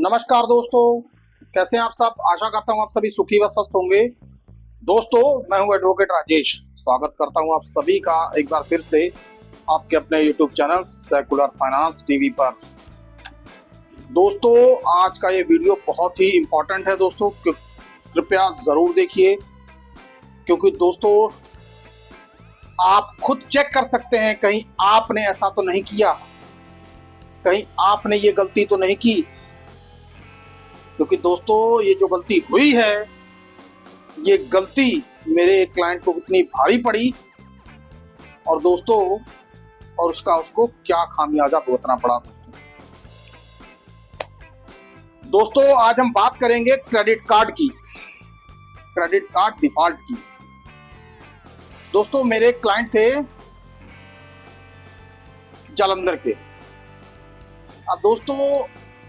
नमस्कार दोस्तों, कैसे हैं आप सब। आशा करता हूं आप सभी सुखी व स्वस्थ होंगे। दोस्तों, मैं हूं एडवोकेट राजेश। स्वागत करता हूं आप सभी का एक बार फिर से आपके अपने YouTube channel secular finance TV पर। दोस्तों, आज का ये वीडियो बहुत ही इंपॉर्टेंट है दोस्तों, कृपया जरूर देखिए, क्योंकि दोस्तों आप खुद चेक कर सकते हैं कहीं आपने ऐसा तो नहीं किया, कहीं आपने ये गलती तो नहीं की। क्योंकि दोस्तों ये जो गलती हुई है, ये गलती मेरे एक क्लाइंट को कितनी भारी पड़ी और दोस्तों और उसको क्या खामियाजा भुगतना पड़ा। दोस्तों आज हम बात करेंगे क्रेडिट कार्ड की, क्रेडिट कार्ड डिफॉल्ट की। दोस्तों मेरे क्लाइंट थे जालंधर के। अब दोस्तों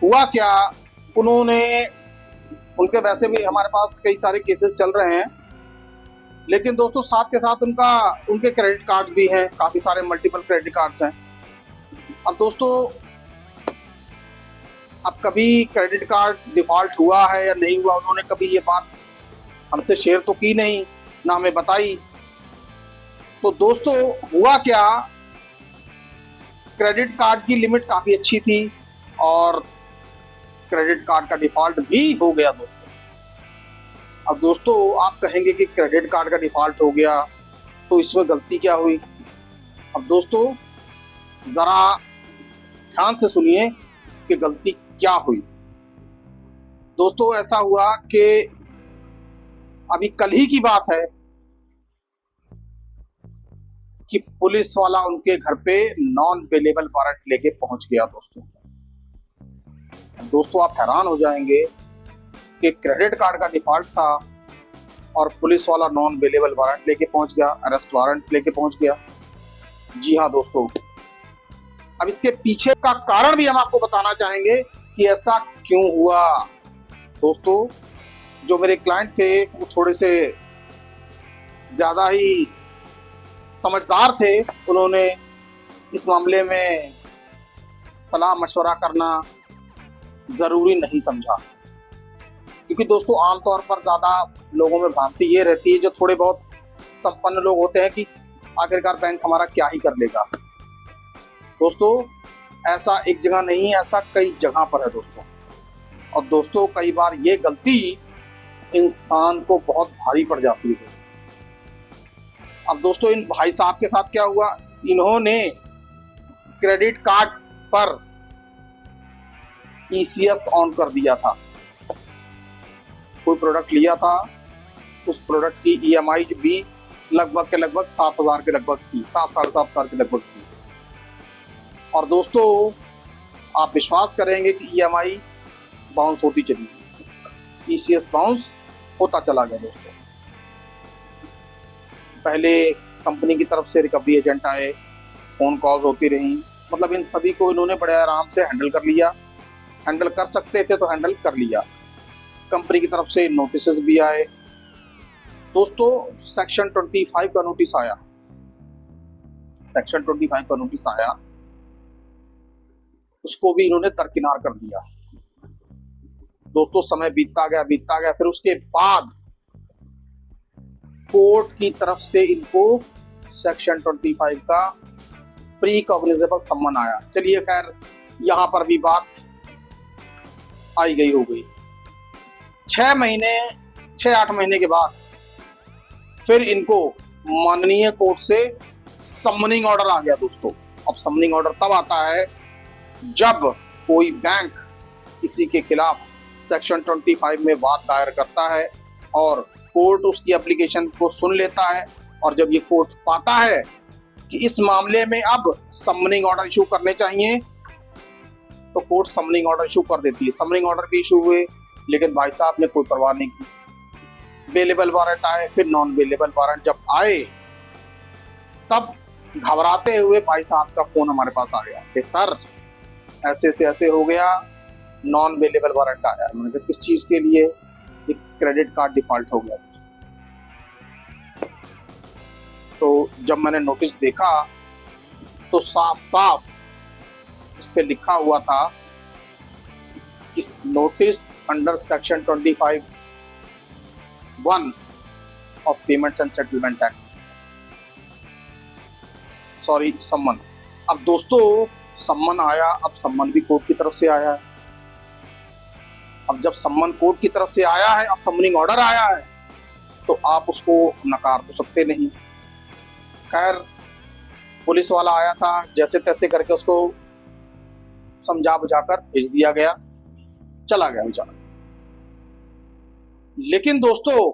हुआ क्या, उनके वैसे भी हमारे पास कई सारे केसेस चल रहे हैं, लेकिन दोस्तों साथ के साथ उनके क्रेडिट कार्ड भी हैं, काफी सारे मल्टीपल क्रेडिट कार्ड्स हैं। अब दोस्तों अब कभी क्रेडिट कार्ड डिफॉल्ट हुआ है या नहीं हुआ, उन्होंने कभी ये बात हमसे शेयर तो की नहीं, ना हमें बताई। तो दोस्तों हुआ क्या, क्रेडिट कार्ड की लिमिट काफी अच्छी थी और क्रेडिट कार्ड का डिफॉल्ट भी हो गया दोस्तों। अब दोस्तों आप कहेंगे कि क्रेडिट कार्ड का डिफॉल्ट हो गया तो इसमें गलती क्या हुई। अब दोस्तों जरा ध्यान से सुनिए कि गलती क्या हुई। दोस्तों ऐसा हुआ कि अभी कल ही की बात है कि पुलिस वाला उनके घर पे नॉन अवेलेबल वारंट लेके पहुंच गया। दोस्तों आप हैरान हो जाएंगे कि क्रेडिट कार्ड का डिफॉल्ट था और पुलिस वाला नॉन अवेलेबल वारंट लेके पहुंच गया, अरेस्ट वारंट लेके पहुंच गया। जी हाँ दोस्तों, अब इसके पीछे का कारण भी हम आपको बताना चाहेंगे कि ऐसा क्यों हुआ। दोस्तों जो मेरे क्लाइंट थे वो थोड़े से ज्यादा ही समझदार थे, उन्होंने इस मामले में सलाह मशवरा करना जरूरी नहीं समझा। क्योंकि दोस्तों आमतौर पर ज्यादा लोगों में भ्रांति ये रहती है, जो थोड़े बहुत संपन्न लोग होते हैं, कि आखिरकार बैंक हमारा क्या ही कर लेगा। दोस्तों ऐसा एक जगह नहीं, ऐसा कई जगह पर है दोस्तों। और दोस्तों कई बार ये गलती इंसान को बहुत भारी पड़ जाती है। अब दोस्तों इन भाई साहब के साथ क्या हुआ, इन्होंने क्रेडिट कार्ड पर ईसीएफ ऑन कर दिया था। कोई प्रोडक्ट लिया था, उस प्रोडक्ट की ईएमआई भी लगभग 7,000 के लगभग थी, 7-7.5 हजार के लगभग थी। और दोस्तों आप विश्वास करेंगे कि ईएमआई बाउंस होती चली गई, ईसीएस बाउंस होता चला गया। दोस्तों पहले कंपनी की तरफ से रिकवरी एजेंट आए, फोन कॉल्स होती रही, मतलब इन सभी को इन्होंने बड़े आराम से हैंडल कर लिया। हैंडल कर सकते थे तो हैंडल कर लिया। कंपनी की तरफ से नोटिस भी आए। दोस्तों सेक्शन 25 का नोटिस आया, सेक्शन 25 का नोटिस आया, उसको भी इन्होंने दरकिनार कर दिया। दोस्तों समय बीतता गया, फिर उसके बाद कोर्ट की तरफ से इनको सेक्शन 25 का प्री कॉग्निजेबल सम्मन आया। चलिए खैर यहां पर भी बात आई गई हो गई। 6-8 महीने के बाद फिर इनको माननीय कोर्ट से समनिंग ऑर्डर आ गया। दोस्तों अब समनिंग ऑर्डर तब आता है जब कोई बैंक किसी के खिलाफ सेक्शन 25 में वाद दायर करता है और कोर्ट उसकी एप्लीकेशन को सुन लेता है, और जब ये कोर्ट पाता है कि इस मामले में अब समनिंग ऑर्डर इशू करने चाहिए, तो कोर्ट समनिंग ऑर्डर इशू कर देती है। समनिंग ऑर्डर भी इशू हुए, लेकिन भाई साहब ने कोई परवाह नहीं की। अवेलेबल वारंट आए, फिर नॉन अवेलेबल वारंट जब आए, तब घबराते हुए भाई साहब का फोन हमारे पास आ गया कि सर ऐसे से ऐसे हो गया, नॉन अवेलेबल वारंट आया। मैंने कहा किस चीज के लिए, क्रेडिट कार्ड डिफॉल्ट हो गया। तो जब मैंने नोटिस देखा तो साफ साफ उस पर लिखा हुआ था कि notice under section 25(1) of payments and settlement act, sorry सम्मन। अब दोस्तों सम्मन आया, अब सम्मन भी कोर्ट की तरफ से आया है। अब जब सम्मन कोर्ट की तरफ से आया है, अब समनिंग ऑर्डर आया है, तो आप उसको नकार तो सकते नहीं। खैर पुलिस वाला आया था, जैसे तैसे करके उसको समझा बुझाकर भेज दिया गया, चला गया बेचारा। लेकिन दोस्तों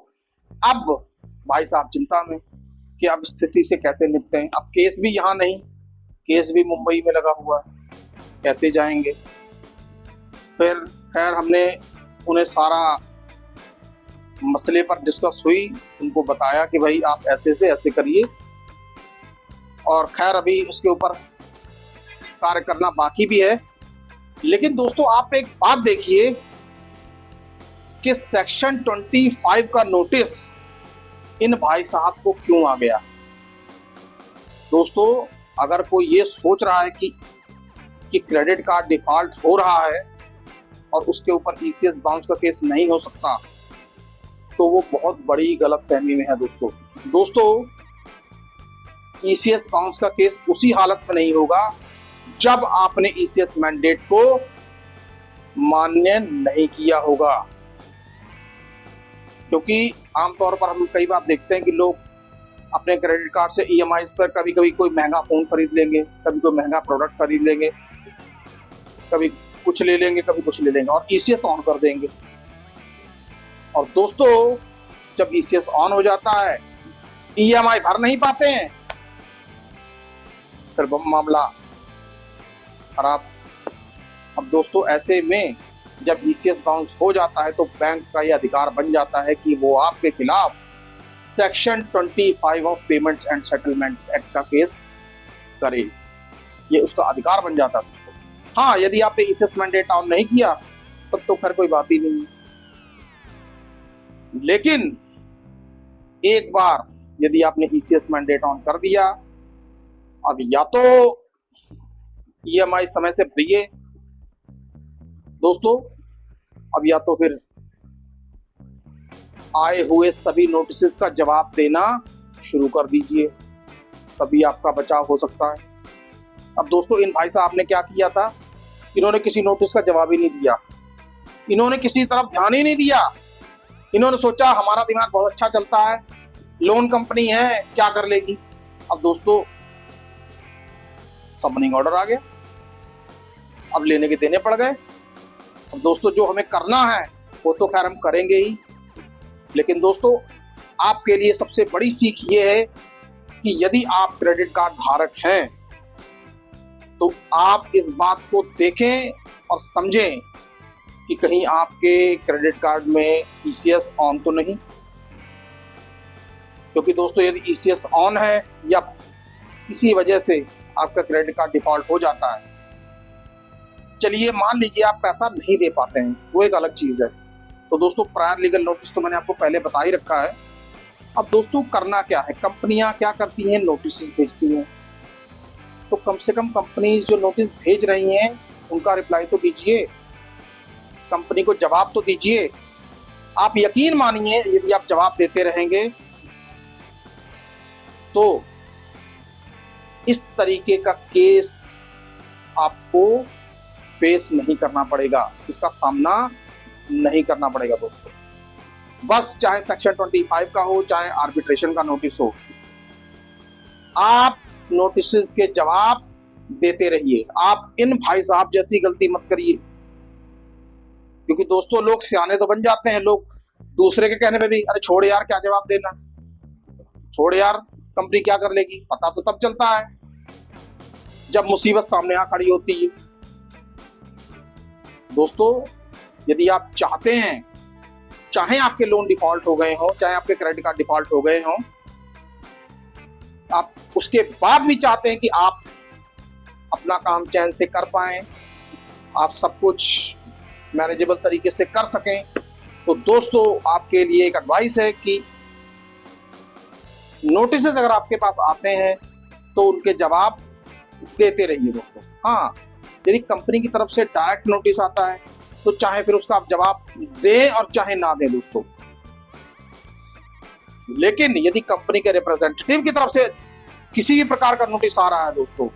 अब भाई साहब चिंता में कि अब स्थिति से कैसे निपटें। अब केस भी यहाँ नहीं, केस भी मुंबई में लगा हुआ है, कैसे जाएंगे। फिर खैर हमने उन्हें सारा मसले पर डिस्कस हुई, उनको बताया कि भाई आप ऐसे से ऐसे करिए, और खैर अभी उसके ऊपर कार्य करना बाकी भी है। लेकिन दोस्तों आप एक बात देखिए कि सेक्शन 25 का नोटिस इन भाई साहब को क्यों आ गया। दोस्तों अगर कोई ये सोच रहा है कि क्रेडिट कार्ड डिफॉल्ट हो रहा है और उसके ऊपर ईसीएस बाउंस का केस नहीं हो सकता, तो वो बहुत बड़ी गलतफहमी में है। दोस्तों ईसीएस बाउंस का केस उसी हालत में नहीं होगा जब आपने ईसीएस मैंडेट को मान्य नहीं किया होगा। क्योंकि आमतौर पर हम कई बार देखते हैं कि लोग अपने क्रेडिट कार्ड से ईएमआईज पर कभी कभी कोई महंगा फोन खरीद लेंगे, कभी कोई महंगा प्रोडक्ट खरीद लेंगे, कभी कुछ ले लेंगे, कभी कुछ ले लेंगे, और ईसीएस ऑन कर देंगे। और दोस्तों जब ईसीएस ऑन हो जाता है, ईएमआई भर नहीं पाते हैं, फिर मामला खराब। अब दोस्तों ऐसे में जब ईसीएस बाउंस हो जाता है तो बैंक का यह अधिकार बन जाता है कि वो आपके खिलाफ section 25 of payments and settlement act का केस करे। ये उसका अधिकार बन जाता है। हाँ, यदि आपने ईसीएस मैंडेट ऑन नहीं किया तब तो फिर कोई बात ही नहीं। लेकिन एक बार यदि आपने ईसीएस मैंडेट ऑन कर दिया, अब या तो ईएमआई समय से भरिए दोस्तों, अब या तो फिर आए हुए सभी नोटिस का जवाब देना शुरू कर दीजिए, तभी आपका बचाव हो सकता है। अब दोस्तों इन भाई साहब ने क्या किया था, इन्होंने किसी नोटिस का जवाब ही नहीं दिया, इन्होंने किसी तरफ ध्यान ही नहीं दिया। इन्होंने सोचा हमारा दिमाग बहुत अच्छा चलता है, लोन कंपनी है, क्या कर लेगी। अब दोस्तों समनिंग ऑर्डर आ गया, अब लेने के देने पड़ गए। अब दोस्तों जो हमें करना है वो तो खैर हम करेंगे ही, लेकिन दोस्तों आपके लिए सबसे बड़ी सीख ये है कि यदि आप क्रेडिट कार्ड धारक हैं तो आप इस बात को देखें और समझें कि कहीं आपके क्रेडिट कार्ड में ईसीएस ऑन तो नहीं। क्योंकि दोस्तों यदि ईसीएस ऑन है या किसी वजह से आपका क्रेडिट कार्ड डिफॉल्ट हो जाता है, चलिए मान लीजिए आप पैसा नहीं दे पाते हैं, वो एक अलग चीज है। तो दोस्तों प्रायर लीगल नोटिस तो मैंने आपको पहले बता ही रखा है। अब दोस्तों करना क्या है, कंपनियां क्या करती हैं, नोटिस भेजती हैं। तो कम से कम कंपनीज जो नोटिस भेज रही हैं उनका रिप्लाई तो दीजिए, कंपनी को जवाब तो दीजिए। आप यकीन मानिए यदि आप जवाब देते रहेंगे तो इस तरीके का केस आपको फेस नहीं करना पड़ेगा, इसका सामना नहीं करना पड़ेगा दोस्तों। बस चाहे सेक्शन 25 का हो, चाहे आर्बिट्रेशन का नोटिस हो, आप नोटिस के जवाब देते रहिए। आप इन भाई साहब जैसी गलती मत करिए, क्योंकि दोस्तों लोग सियाने तो बन जाते हैं, लोग दूसरे के कहने पे भी अरे छोड़ यार क्या जवाब देना, छोड़ यार कंपनी क्या कर लेगी। पता तो तब चलता है जब मुसीबत सामने आ खड़ी होती है। दोस्तों यदि आप चाहते हैं, चाहे आपके लोन डिफॉल्ट हो गए हो, चाहे आपके क्रेडिट कार्ड डिफॉल्ट हो गए हो, आप उसके बाद भी चाहते हैं कि आप अपना काम चैन से कर पाएं, आप सब कुछ मैनेजेबल तरीके से कर सकें, तो दोस्तों आपके लिए एक एडवाइस है कि नोटिस अगर आपके पास आते हैं तो उनके जवाब देते रहिए दोस्तों। हाँ, यदि कंपनी की तरफ से डायरेक्ट नोटिस आता है तो चाहे फिर उसका आप जवाब दें और चाहे ना दें दोस्तों। लेकिन यदि कंपनी के रिप्रेजेंटेटिव की तरफ से किसी भी प्रकार का नोटिस आ रहा है दोस्तों,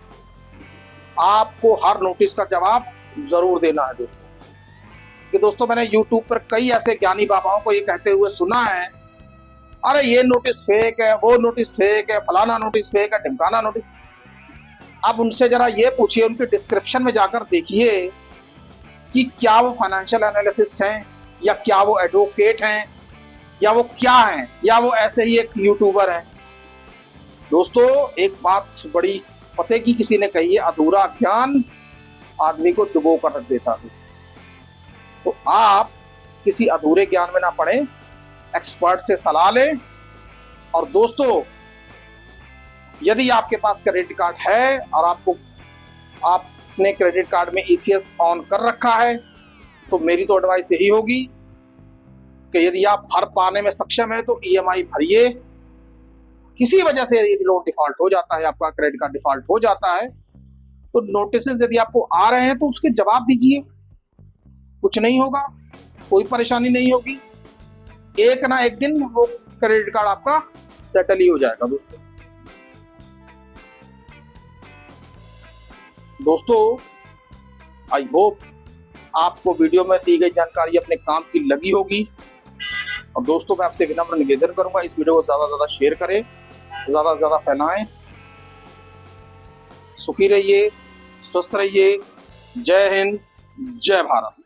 आपको हर नोटिस का जवाब जरूर देना है दोस्तों। कि दोस्तों मैंने YouTube पर कई ऐसे ज्ञानी बाबाओं को ये कहते हुए सुना है, अरे ये नोटिस फेक है, वो नोटिस फेक है, फलाना नोटिस फेक है, ढिमकाना नोटिस। अब उनसे जरा ये पूछिए, उनके डिस्क्रिप्शन में जाकर देखिए कि क्या वो फाइनेंशियल एनालिसिस्ट हैं, या क्या वो एडवोकेट हैं, या वो क्या हैं, या वो ऐसे ही एक यूट्यूबर हैं। दोस्तों एक बात बड़ी पते की किसी ने कही है, अधूरा ज्ञान आदमी को डुबो कर रख देता है। तो आप किसी अधूरे ज्ञान में ना पड़े, एक्सपर्ट से सलाह लें। और दोस्तों यदि आपके पास क्रेडिट कार्ड है और आपने क्रेडिट कार्ड में ईसीएस ऑन कर रखा है, तो मेरी तो एडवाइस यही होगी कि यदि आप भर पाने में सक्षम है तो ईएमआई भरिए। किसी वजह से यदि लोन डिफॉल्ट हो जाता है, आपका क्रेडिट कार्ड डिफॉल्ट हो जाता है, तो नोटिस यदि आपको आ रहे हैं तो उसके जवाब दीजिए। कुछ नहीं होगा, कोई परेशानी नहीं होगी, एक ना एक दिन वो क्रेडिट कार्ड आपका सेटल ही हो जाएगा दोस्तों। दोस्तों आई होप आपको वीडियो में दी गई जानकारी अपने काम की लगी होगी। और दोस्तों मैं आपसे विनम्र निवेदन करूंगा, इस वीडियो को ज्यादा से ज्यादा शेयर करें, ज्यादा से ज्यादा फैलाएं। सुखी रहिए, स्वस्थ रहिए। जय हिंद, जय भारत।